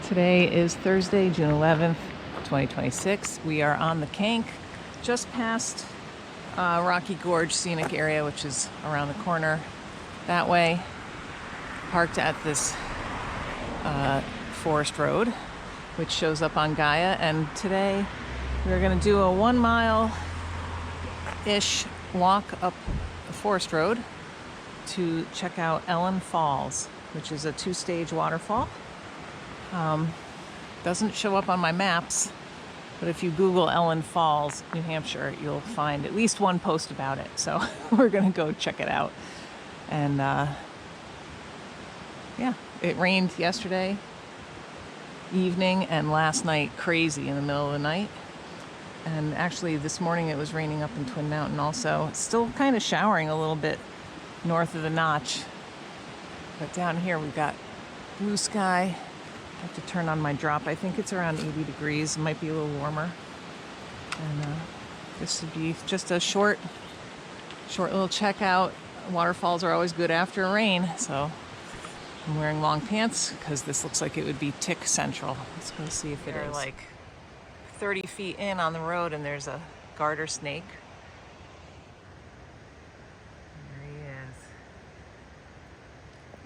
Today is Thursday, June 11th, 2026. We are on the Kank, just past Rocky Gorge Scenic Area, which is around the corner that way. Parked at this forest road, which shows up on Gaia. And today we're going to do a 1 mile-ish walk up the forest road to check out Ellen Falls, which is a 2-stage waterfall. Doesn't show up on my maps, but if you Google Ellen Falls, New Hampshire, you'll find at least one post about it. So we're gonna go check it out. And yeah, it rained yesterday evening and last night crazy in the middle of the night. And actually this morning it was raining up in Twin Mountain also. It's still kind of showering a little bit north of the Notch. But down here we've got blue sky. I have to turn on my drop. I think it's around 80 degrees. It might be a little warmer. And this would be just a short little checkout. Waterfalls are always good after a rain, so I'm wearing long pants because this looks like it would be tick central. Let's go see if it is. They're like 30 feet in on the road, and there's a garter snake. There he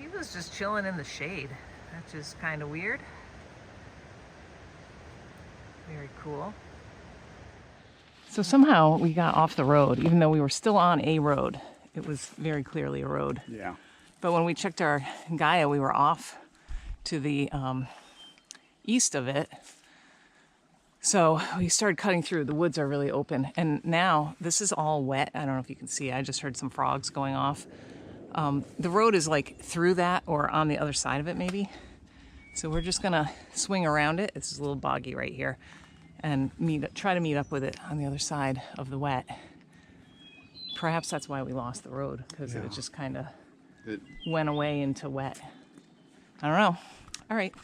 is. He was just chilling in the shade. That's just kind of weird. Very cool. So somehow we got off the road, even though we were still on a road. It was very clearly a road. Yeah. But when we checked our Gaia, we were off to the east of it. So we started cutting through. The woods are really open. And now this is all wet. I don't know if you can see. I just heard some frogs going off. The road is like through that or on the other side of it maybe. So we're just gonna swing around it. This is a little boggy right here, and try to meet up with it on the other side of the wet. Perhaps that's why we lost the road, because it just kind of went away into wet. I don't know. All right,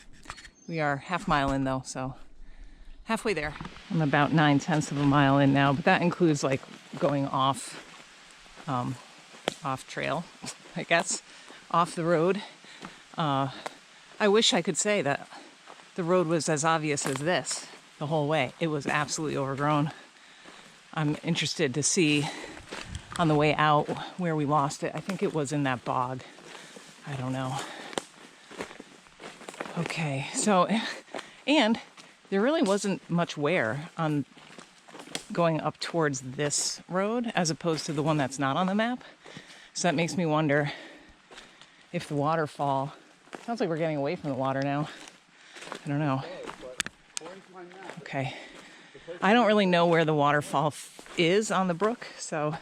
we are half mile in though, so halfway there. I'm about 9/10 of a mile in now, but that includes like going off trail, I guess, off the road. I wish I could say that the road was as obvious as this the whole way. It was absolutely overgrown. I'm interested to see on the way out where we lost it. I think it was in that bog. I don't know. Okay, so, and there really wasn't much wear on going up towards this road as opposed to the one that's not on the map. So that makes me wonder if the waterfall, sounds like we're getting away from the water now. I don't know. Okay. I don't really know where the waterfall is on the brook, so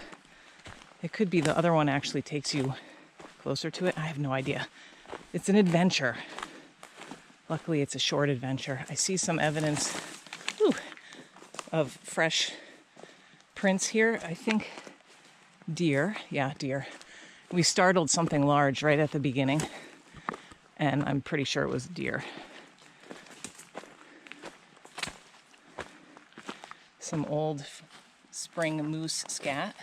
it could be the other one actually takes you closer to it. I have no idea. It's an adventure. Luckily, it's a short adventure. I see some evidence of fresh prints here. I think deer. Yeah, deer. We startled something large right at the beginning, and I'm pretty sure it was deer. Some old spring moose scat.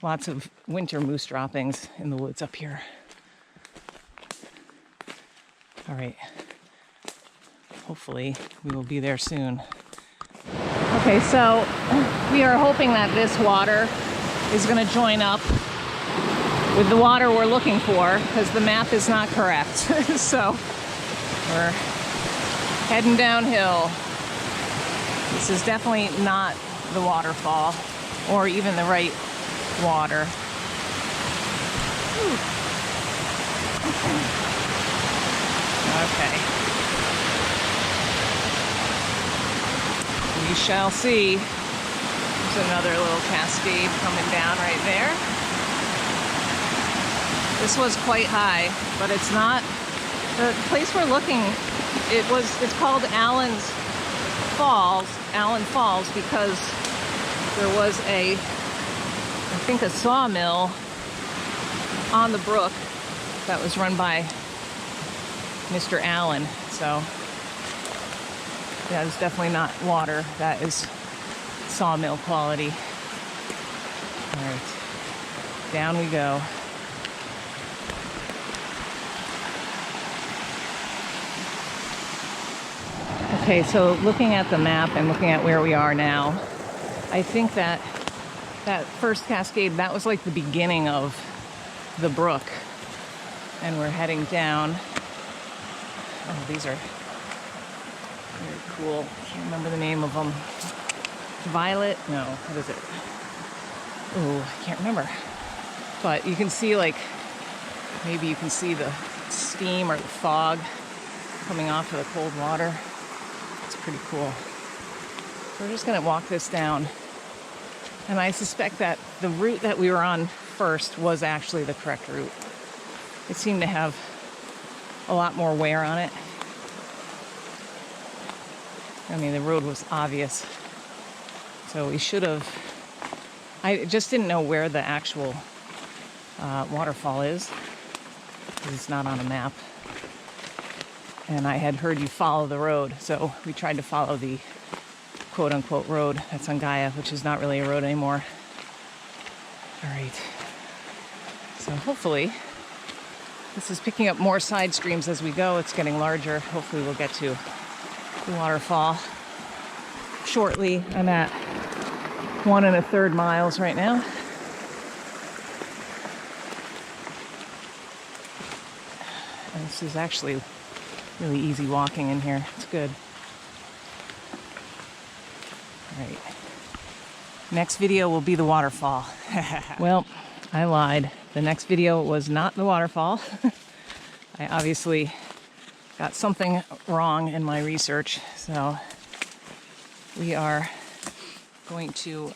Lots of winter moose droppings in the woods up here. All right. Hopefully we will be there soon. Okay, so we are hoping that this water is going to join up with the water we're looking for, because the map is not correct. So we're heading downhill. This is definitely not the waterfall or even the right water. Okay. We shall see. There's another little cascade coming down right there. This was quite high, but it's not the place we're looking. It's called Allen Falls, because there was I think a sawmill on the brook that was run by Mr. Allen. So yeah, it's definitely not water. That is sawmill quality. All right, down we go. Okay, so looking at the map and looking at where we are now, I think that that first cascade, that was like the beginning of the brook. And we're heading down. Oh, these are very cool. Can't remember the name of them. Violet? No, what is it? Oh, I can't remember. But you can see, like, maybe you can see the steam or the fog coming off of the cold water. It's pretty cool. So we're just gonna walk this down. And I suspect that the route that we were on first was actually the correct route. It seemed to have a lot more wear on it. I mean, the road was obvious. So we should have, I just didn't know where the actual waterfall is, because it's not on a map. And I had heard you follow the road, so we tried to follow the quote-unquote road that's on Gaia, which is not really a road anymore. All right. So hopefully, this is picking up more side streams as we go. It's getting larger. Hopefully we'll get to the waterfall shortly. I'm at 1 1/3 miles right now. And this is actually really easy walking in here. It's good. All right. Next video will be the waterfall. Well, I lied. The next video was not the waterfall. I obviously got something wrong in my research. So we are going to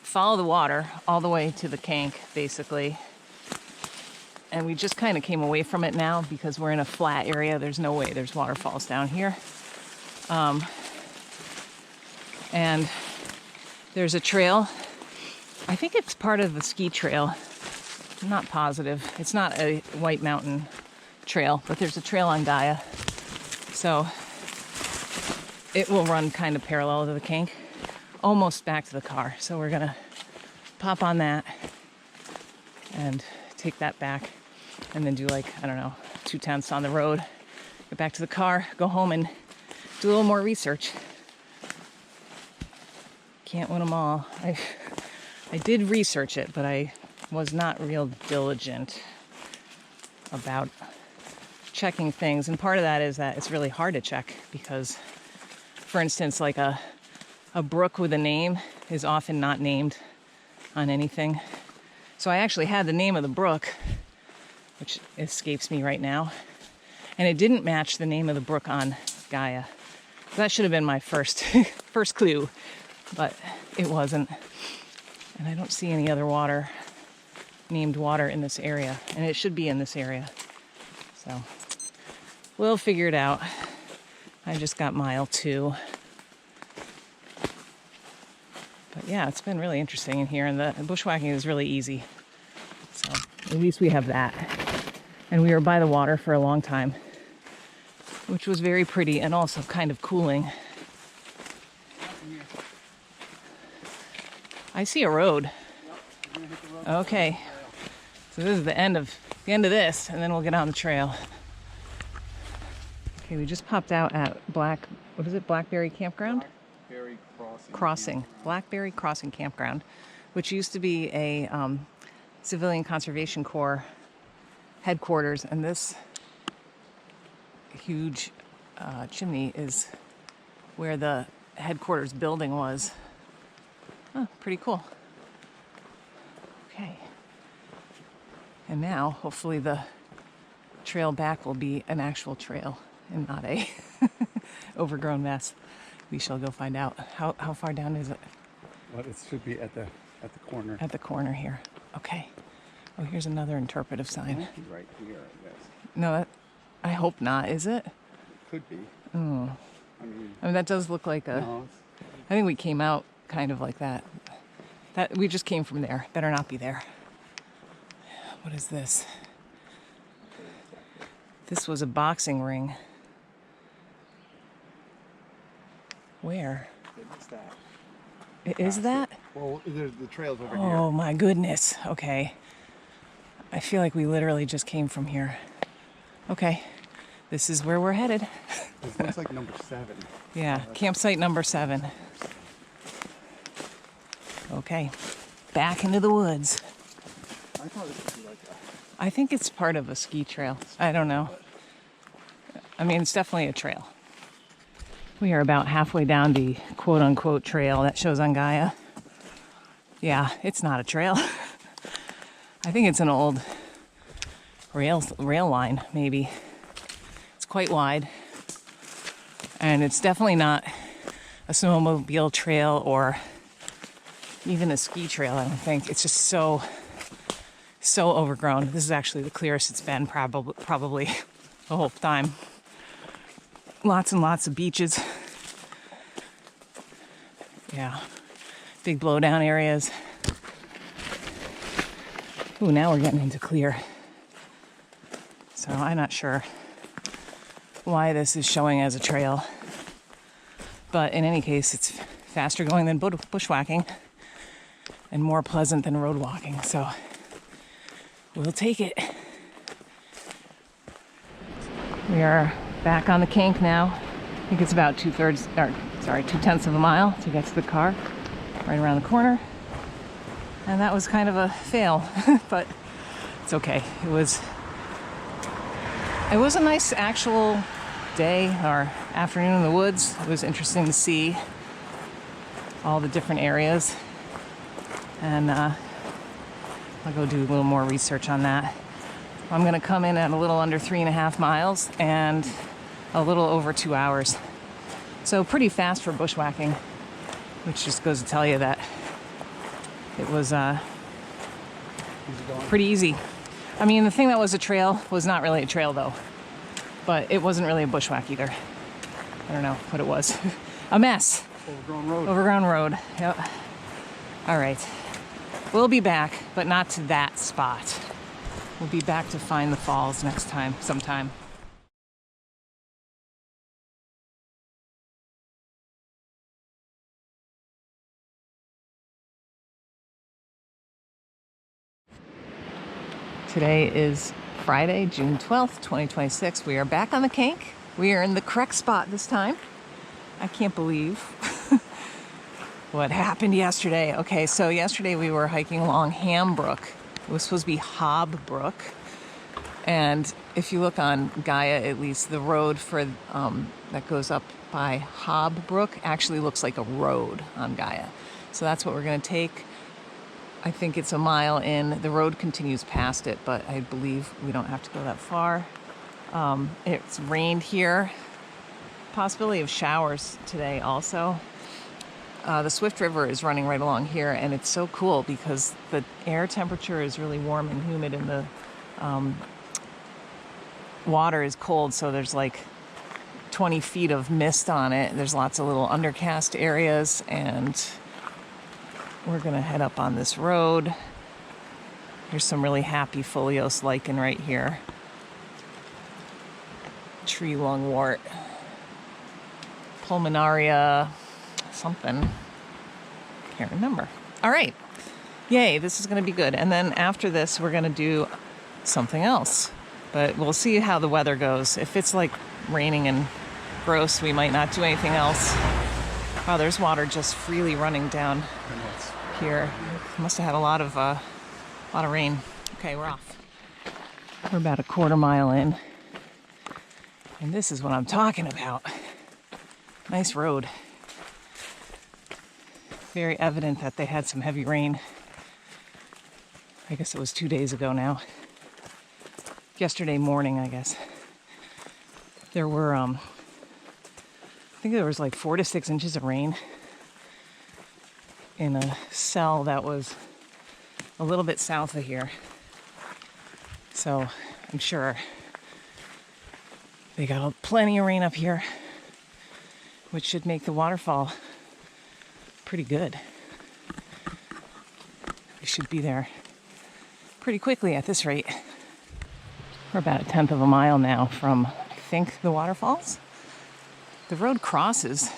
follow the water all the way to the Kank, basically. And we just kind of came away from it now because we're in a flat area. There's no way there's waterfalls down here. And there's a trail. I think it's part of the ski trail. I'm not positive. It's not a White Mountain trail, but there's a trail on Gaia. So it will run kind of parallel to the Kank, almost back to the car. So we're gonna pop on that and take that back and then do, like, I don't know, 2/10 on the road, get back to the car, go home and do a little more research. Can't win them all. I did research it, but I was not real diligent about checking things. And part of that is that it's really hard to check because, for instance, like a brook with a name is often not named on anything. So I actually had the name of the brook, which escapes me right now, and it didn't match the name of the brook on Gaia. So that should have been my first clue, but it wasn't. And I don't see any other named water in this area, and it should be in this area. So we'll figure it out. I just got mile 2. But yeah, it's been really interesting in here, and the bushwhacking is really easy. So at least we have that. And we were by the water for a long time, which was very pretty and also kind of cooling. I see a road. Okay. So this is the end of this, and then we'll get on the trail. Okay, we just popped out at Blackberry Campground? Blackberry Crossing. Blackberry Crossing Campground, which used to be a Civilian Conservation Corps headquarters, and this huge chimney is where the headquarters building was. Oh, pretty cool. Okay. And now, hopefully the trail back will be an actual trail and not a overgrown mess. We shall go find out. How far down is it? Well, it should be at the corner. At the corner here. Okay. Oh, here's another interpretive sign. It might be right here, I guess. No, I hope not. Is it? It could be. Oh. I mean, that does look like a... No, I think we came out kind of like that. That we just came from there. Better not be there. What is this? This was a boxing ring. Where? it's that. Is that? Well, there's the trails over Oh my goodness. Okay. I feel like we literally just came from here. Okay. This is where we're headed. This looks like number 7. Yeah, campsite number 7. Okay, back into the woods. I thought this would be like I think it's part of a ski trail. I don't know. I mean, it's definitely a trail. We are about halfway down the quote-unquote trail that shows on Gaia. Yeah, it's not a trail. I think it's an old rail line, maybe. It's quite wide. And it's definitely not a snowmobile trail or even a ski trail, I don't think. It's just so overgrown. This is actually the clearest it's been probably the whole time. Lots and lots of beaches. Yeah, big blowdown areas. Ooh, now we're getting into clear. So I'm not sure why this is showing as a trail. But in any case, it's faster going than bushwhacking and more pleasant than road walking. So we'll take it. We are back on the Kink now. I think it's about 2/10 of a mile to get to the car, right around the corner. And that was kind of a fail, but it's okay. It was a nice actual day or afternoon in the woods. It was interesting to see all the different areas. And I'll go do a little more research on that. I'm gonna come in at a little under 3.5 miles and a little over 2 hours. So pretty fast for bushwhacking, which just goes to tell you that it was pretty easy. I mean, the thing that was a trail was not really a trail though, but it wasn't really a bushwhack either. I don't know what it was. A mess. overgrown road. Overgrown road, yep. All right, we'll be back, but not to that spot. We'll be back to find the falls next time, sometime. Today is Friday, June 12th, 2026. We are back on the Kink. We are in the correct spot this time. I can't believe what happened yesterday. Okay, so yesterday we were hiking along Hambrook. It was supposed to be Hob Brook. And if you look on Gaia, at least, the road for that goes up by Hob Brook actually looks like a road on Gaia. So that's what we're gonna take. I think it's a mile in. The road continues past it, but I believe we don't have to go that far. It's rained here. Possibility of showers today also. The Swift River is running right along here, and it's so cool because the air temperature is really warm and humid, and the water is cold, so there's like 20 feet of mist on it. There's lots of little undercast areas, and we're gonna head up on this road. Here's some really happy Pholios lichen right here. Tree lungwort. Pulmonaria something. Can't remember. All right. Yay, this is gonna be good. And then after this, we're gonna do something else. But we'll see how the weather goes. If it's like raining and gross, we might not do anything else. Wow, there's water just freely running down here. Must have had a lot of rain. Okay, we're off. We're about a quarter mile in. And this is what I'm talking about. Nice road. Very evident that they had some heavy rain. I guess it was 2 days ago now. Yesterday morning, I guess. There were, I think there was like 4 to 6 inches of rain in a cell that was a little bit south of here. So I'm sure they got plenty of rain up here, which should make the waterfall pretty good. We should be there pretty quickly at this rate. We're about 1/10 of a mile now from, I think, the waterfalls. The road crosses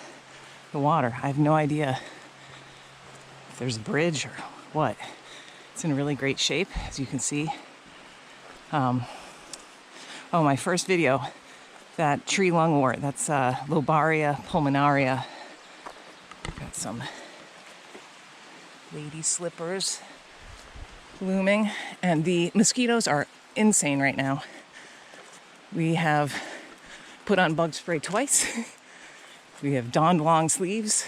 the water. I have no idea if there's a bridge or what. It's in really great shape, as you can see. Oh, my first video that tree lungwort. That's Lobaria pulmonaria. Got some lady slippers blooming, and the mosquitoes are insane right now. We have put on bug spray twice. We have donned long sleeves.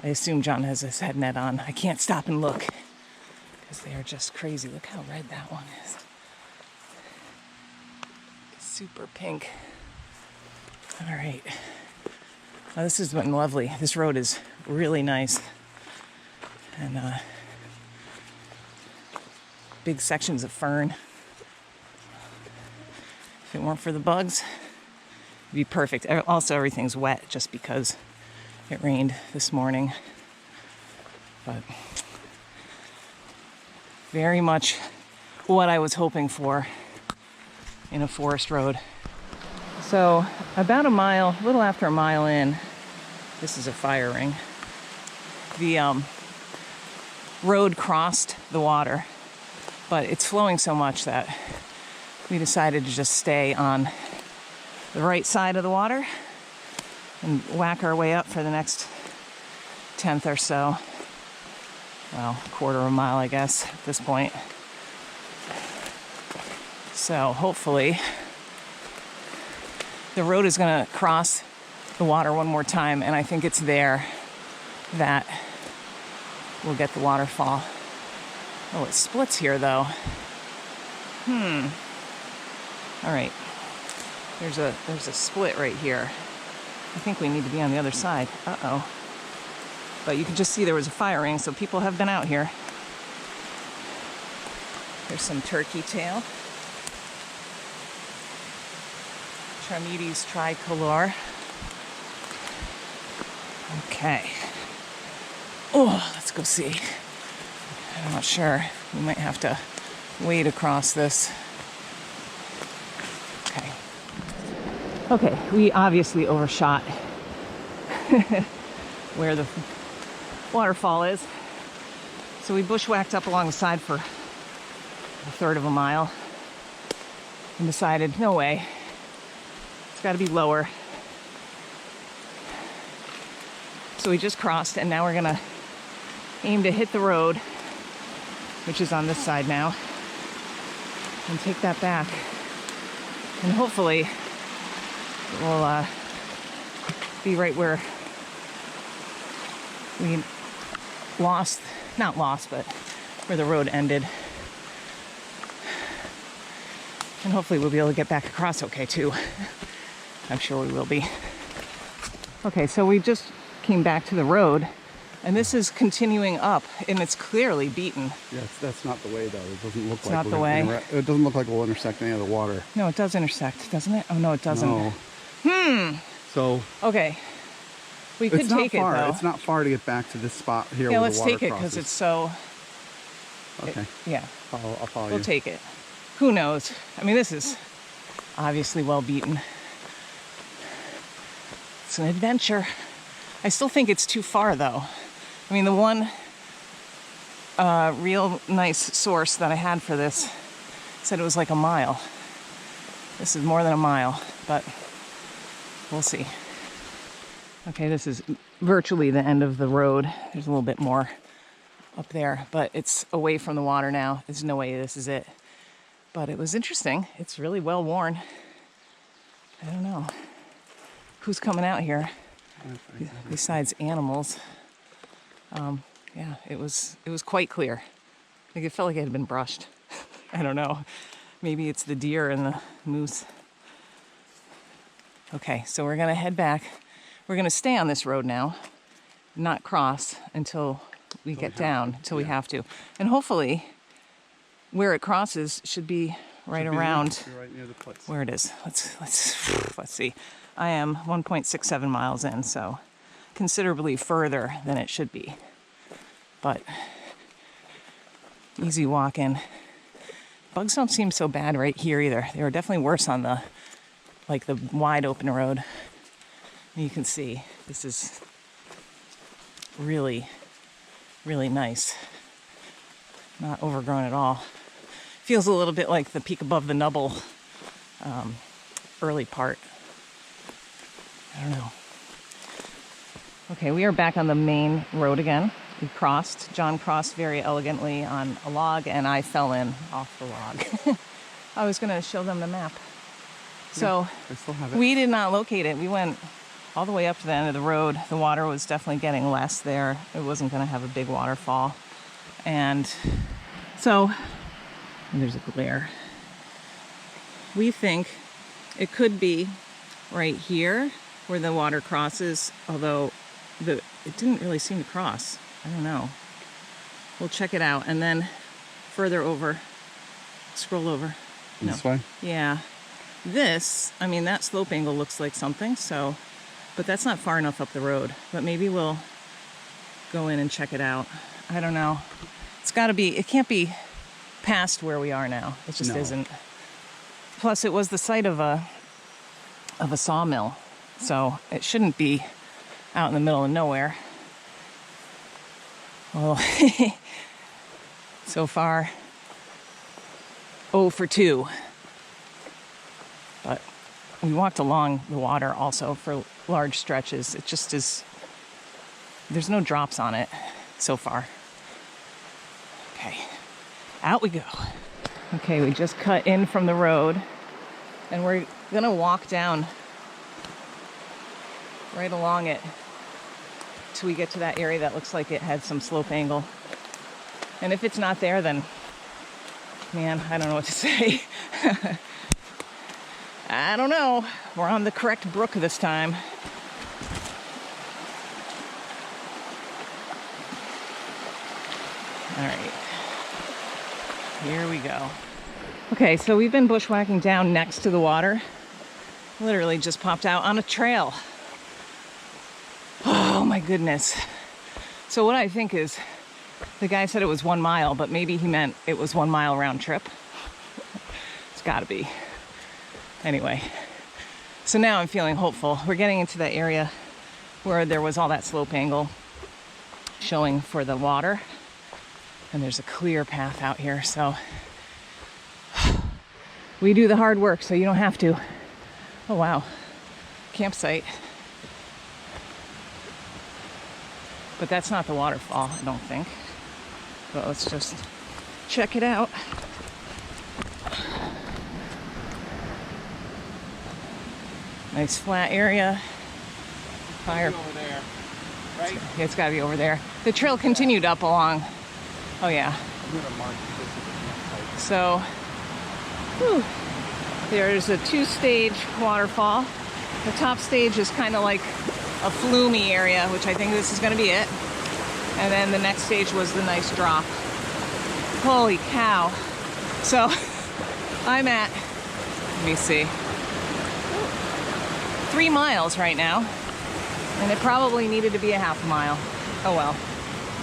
I assume John has his head net on. I can't stop and look because they are just crazy. Look how red that one is. Super pink. All right. Now, this has been lovely. This road is really nice. And big sections of fern. If it weren't for the bugs, it'd be perfect. Also, everything's wet just because it rained this morning. But very much what I was hoping for in a forest road. So about a mile, a little after a mile in, this is a fire ring, the road crossed the water, but it's flowing so much that we decided to just stay on the right side of the water and whack our way up for the next tenth or so. Well, quarter of a mile, I guess, at this point. So hopefully the road is going to cross the water one more time, and I think it's there that we'll get the waterfall. Oh, it splits here, though. All right. There's a split right here. I think we need to be on the other side. Uh-oh. But you can just see there was a fire ring, so people have been out here. There's some turkey tail. Trametes tricolor. Okay. Oh, let's go see. I'm not sure. We might have to wade across this. Okay. Okay, we obviously overshot where the waterfall is. So we bushwhacked up along the side for a third of a mile and decided, no way. It's got to be lower. So we just crossed, and now we're gonna aim to hit the road, which is on this side now, and take that back. And hopefully it will be right where we not lost, but where the road ended. And hopefully we'll be able to get back across okay too. I'm sure we will be. Okay, so we just came back to the road, and this is continuing up, and it's clearly beaten. Yes, that's not the way though. It doesn't look It's like not the way. It doesn't look like we'll intersect any of the water. No, it does intersect, doesn't it? Oh no, it doesn't. No. So Okay. We could it's not take it far. though. It's not far to get back to this spot here. Yeah, where let's the water take it crosses. because it's so. Okay. Yeah, I'll follow we'll you. take it. Who knows? I mean, this is obviously well beaten. It's an adventure. I still think it's too far though. I mean, the one real nice source that I had for this said it was like a mile. This is more than a mile, but we'll see. Okay, this is virtually the end of the road. There's a little bit more up there, but it's away from the water now. There's no way this is it. But it was interesting. It's really well worn. I don't know who's coming out here besides animals. Yeah, it was quite clear. Like it felt like it had been brushed. I don't know. Maybe it's the deer and the moose. Okay, so we're gonna head back. We're gonna stay on this road now, not cross until we get down, until we have to. And hopefully where it crosses should be right around right near the place. where it is. Let's see. I am 1.67 miles in, so considerably further than it should be. But easy walk in. Bugs don't seem so bad right here either. They were definitely worse on the wide open road. You can see this is really, really nice. Not overgrown at all. Feels a little bit like the Peak Above the Nubble early part. I don't know. Okay, we are back on the main road again. We crossed. John crossed very elegantly on a log, and I fell in off the log. I was going to show them the map. So I still have it. we did not locate it. We went all the way up to the end of the road. The water was definitely getting less there. It wasn't going to have a big waterfall. And so there's a glare. We think it could be right here where the water crosses, although it didn't really seem to cross. I don't know. We'll check it out. And then further over, scroll over. This way? Yeah. This, I mean, that slope angle looks like something, so, but that's not far enough up the road. But maybe we'll go in and check it out. I don't know. It's got to be, it can't be past where we are now. It just No. isn't. Plus, it was the site of a sawmill, so it shouldn't be out in the middle of nowhere. Well, so far, 0 for 2. But we walked along the water also for large stretches. It just is, there's no drops on it so far. Okay, out we go. Okay, we just cut in from the road and we're gonna walk down right along it till we get to that area that looks like it had some slope angle. And if it's not there, then, man, I don't know what to say. I don't know. We're on the correct brook this time. All right. Here we go. Okay, so we've been bushwhacking down next to the water. Literally just popped out on a trail. Oh my goodness. So what I think is, the guy said it was 1 mile, but maybe he meant it was 1 mile round trip. It's gotta be. Anyway, so now I'm feeling hopeful. We're getting into the area where there was all that slope angle showing for the water. And there's a clear path out here, so we do the hard work so you don't have to. Oh wow, campsite. But that's not the waterfall, I don't think. But let's just check it out. Nice flat area. Fire. Over there, right? It's gotta be over there. The trail continued up along. Oh yeah. I'm gonna mark this as a campsite. So, whew, there's a 2-stage waterfall. The top stage is kind of like a flumy area, which I think this is gonna be it. And then the next stage was the nice drop. Holy cow. So, I'm at, let me see, 3 miles right now. And it probably needed to be a half a mile. Oh well.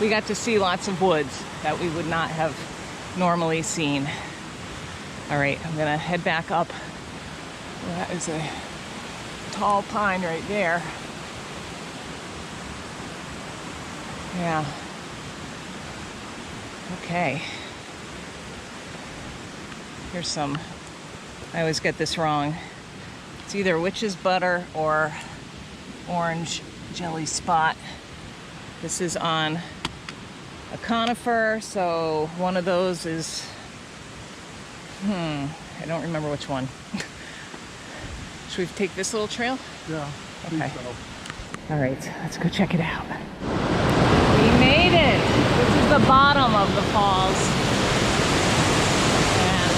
We got to see lots of woods that we would not have normally seen. All right, I'm gonna head back up. That is a tall pine right there. Yeah. Okay. Here's some, I always get this wrong. It's either witch's butter or orange jelly spot. This is on a conifer, so one of those is, I don't remember which one. Should we take this little trail? Yeah. Okay. All right, let's go check it out. We made it. This is the bottom of the falls. And,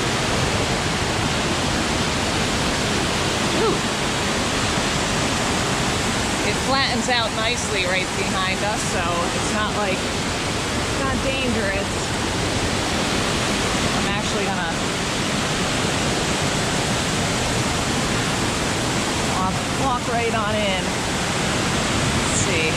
it flattens out nicely right behind us, so it's not like, it's not dangerous. I'm actually gonna walk right on in. Let's see.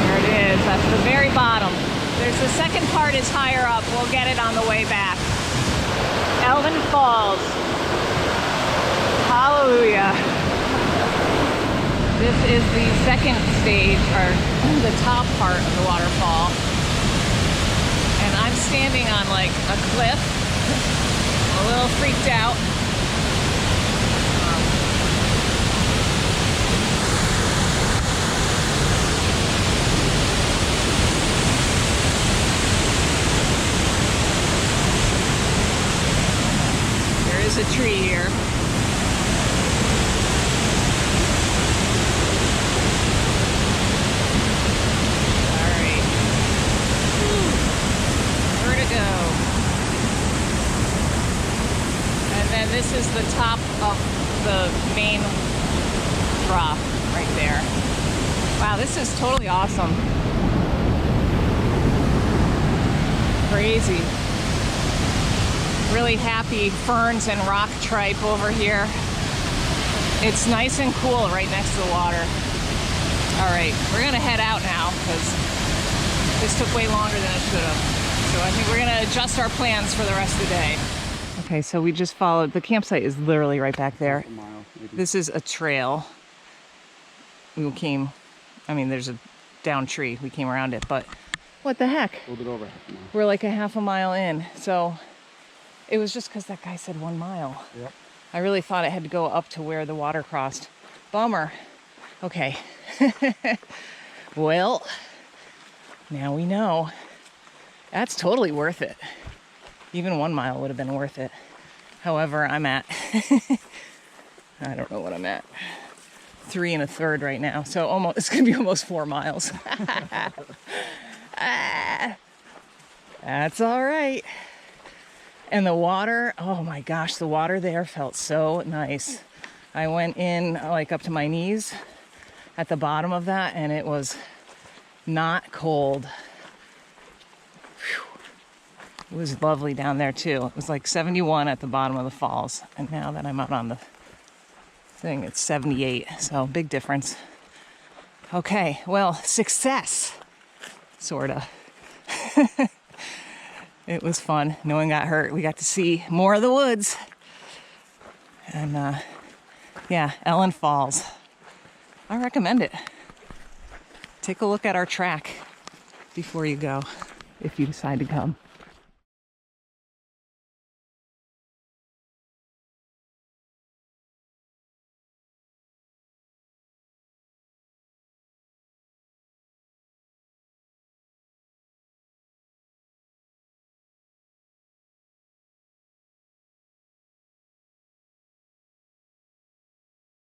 There it is. That's the very bottom. There's the second part is higher up. We'll get it on the way back. Elvin Falls. Hallelujah. This is the second stage, or the top part of the waterfall. And I'm standing on like a cliff. A little freaked out. There is a tree here. And this is the top of the main drop right there. Wow, this is totally awesome. Crazy. Really happy ferns and rock tripe over here. It's nice and cool right next to the water. All right, we're gonna head out now because this took way longer than it should have. So I think we're gonna adjust our plans for the rest of the day. Okay, so we just followed, the campsite is literally right back there. A mile, maybe. This is a trail. We came, I mean, there's a down tree. We came around it, but what the heck? A little bit over half a mile. We're like a half a mile in. So it was just because that guy said 1 mile. Yep. I really thought it had to go up to where the water crossed. Bummer. Okay. Well, now we know. That's totally worth it. Even 1 mile would have been worth it. However, I'm at, I don't know what I'm at, 3 1/3 right now. So almost, it's gonna be almost 4 miles. That's all right. And the water, oh my gosh, the water there felt so nice. I went in like up to my knees at the bottom of that, and it was not cold. It was lovely down there too. It was like 71 at the bottom of the falls. And now that I'm out on the thing, it's 78. So big difference. Okay, well, success. Sorta. It was fun. No one got hurt. We got to see more of the woods. And yeah, Ellen Falls. I recommend it. Take a look at our track before you go, if you decide to come.